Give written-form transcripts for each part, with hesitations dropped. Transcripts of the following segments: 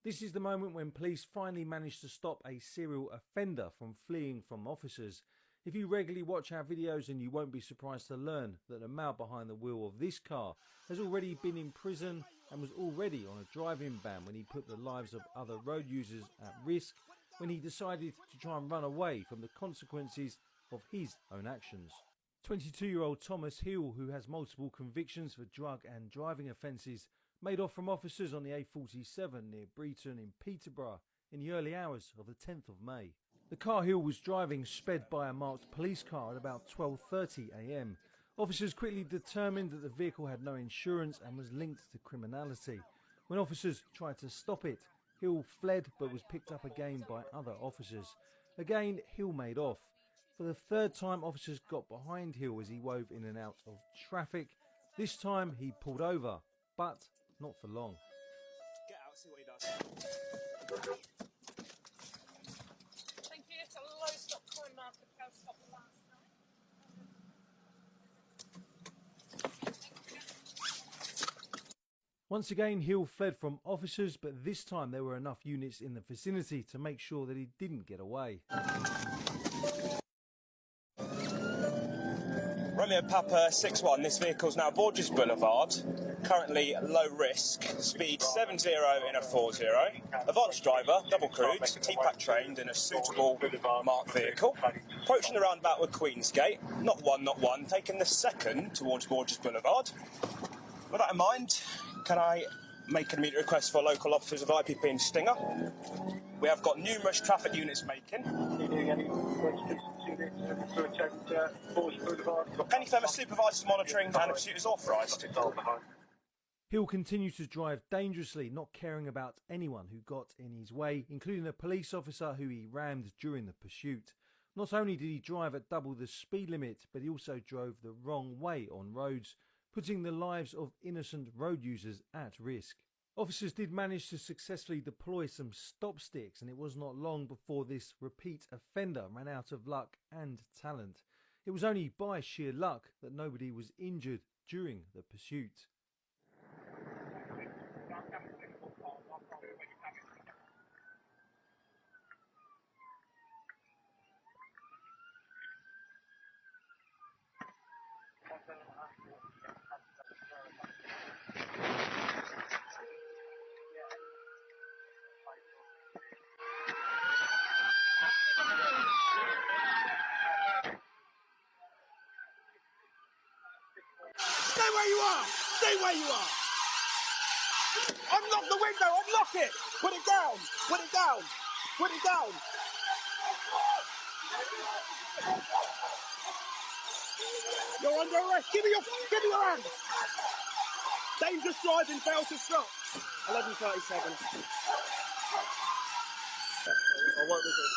This is the moment when police finally managed to stop a serial offender from fleeing from officers. If you regularly watch our videos, then you won't be surprised to learn that the male behind the wheel of this car has already been in prison and was already on a driving ban when he put the lives of other road users at risk when he decided to try and run away from the consequences of his own actions. 22-year-old Thomas Hill, who has multiple convictions for drug and driving offences, made off from officers on the A47 near Breeton in Peterborough in the early hours of the 10th of May. The car Hill was driving sped by a marked police car at about 12:30 a.m. Officers quickly determined that the vehicle had no insurance and was linked to criminality. When officers tried to stop it, Hill fled but was picked up again by other officers. Again, Hill made off. For the third time, officers got behind Hill as he wove in and out of traffic. This time he pulled over, but not for long. Get out, see what he does. Thank you. It's a low stop coin marker. Go stop the last night. Once again, Hill fled from officers, but this time there were enough units in the vicinity to make sure that he didn't get away. Romeo Papa 6-1, this vehicle's now Borges Boulevard, currently low risk, speed 70 in a 40. Advanced driver, double crewed, T-Pack trained in a suitable marked vehicle. Approaching the roundabout with Queensgate, not one, taking the second towards Borges Boulevard. With that in mind, can I make an immediate request for local officers of IPP and Stinger? We have got numerous traffic units making. Any further supervisors monitoring and the pursuit is authorised. Hill continued to drive dangerously, not caring about anyone who got in his way, including a police officer who he rammed during the pursuit. Not only did he drive at double the speed limit, but he also drove the wrong way on roads, putting the lives of innocent road users at risk. Officers did manage to successfully deploy some stop sticks, and it was not long before this repeat offender ran out of luck and talent. It was only by sheer luck that nobody was injured during the pursuit. Stay where you are! Stay where you are! Unlock the window! Unlock it! Put it down! Put it down! Put it down! You're under arrest! Give me your hand! Dangerous driving, fail to stop. 11:37. I won't with it.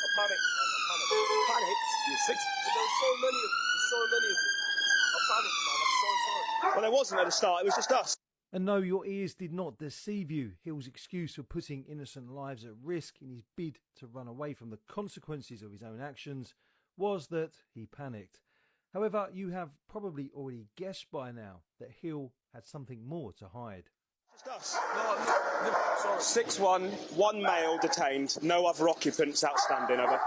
I panicked. Panicked? You're 6. There's so many of them. I panicked, man. I'm so sorry. Well, there wasn't at the start. It was just us. And no, your ears did not deceive you. Hill's excuse for putting innocent lives at risk in his bid to run away from the consequences of his own actions was that he panicked. However, you have probably already guessed by now that Hill had something more to hide. Just us. No, sorry. 6-1, one male detained, no other occupants outstanding, over.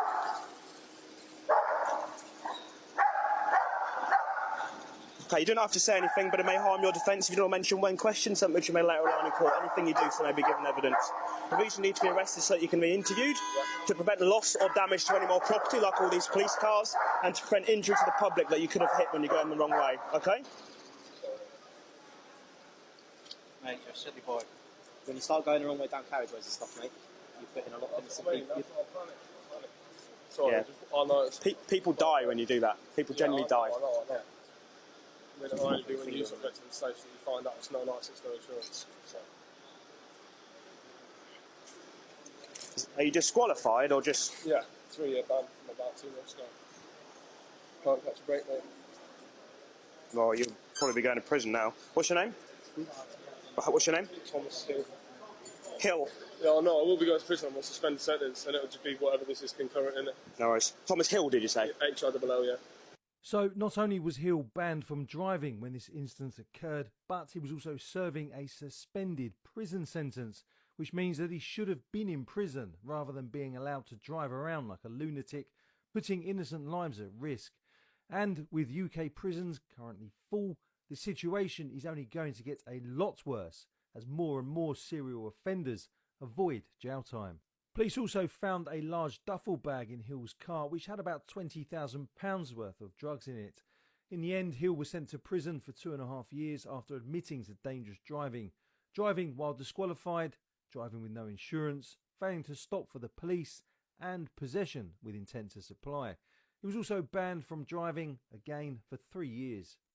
Okay, you don't have to say anything, but it may harm your defence if you don't mention when questioned, something which you may later rely on in court. Anything you do so may be given evidence. The reason you need to be arrested is so that you can be interviewed, to prevent loss or damage to any more property, like all these police cars, and to prevent injury to the public that you could have hit when you're going the wrong way, okay? Mate, you're a silly boy. When you start going the wrong way down carriageways and stuff, mate, you're putting a lot of innocent people. Sorry, Yeah. I know it's... People die when you do that. People generally die. I know. I mean, it only be when you subject to the station you find out it's no license, no insurance. So. Are you disqualified or just... Yeah, 3-year ban from about 2 months ago. Can't catch a break, mate. Well, you'll probably be going to prison now. What's your name? What's your name? Thomas Hill. Hill. Yeah, I know, I will be going to prison on my suspended sentence, and it'll just be whatever this is concurrent in it. No worries. Thomas Hill, did you say? HILL, yeah. So not only was Hill banned from driving when this incident occurred, but he was also serving a suspended prison sentence, which means that he should have been in prison rather than being allowed to drive around like a lunatic, putting innocent lives at risk. And with UK prisons currently full, the situation is only going to get a lot worse as more and more serial offenders avoid jail time. Police also found a large duffel bag in Hill's car which had about £20,000 worth of drugs in it. In the end, Hill was sent to prison for 2.5 years after admitting to dangerous driving, driving while disqualified, driving with no insurance, failing to stop for the police, and possession with intent to supply. He was also banned from driving again for 3 years.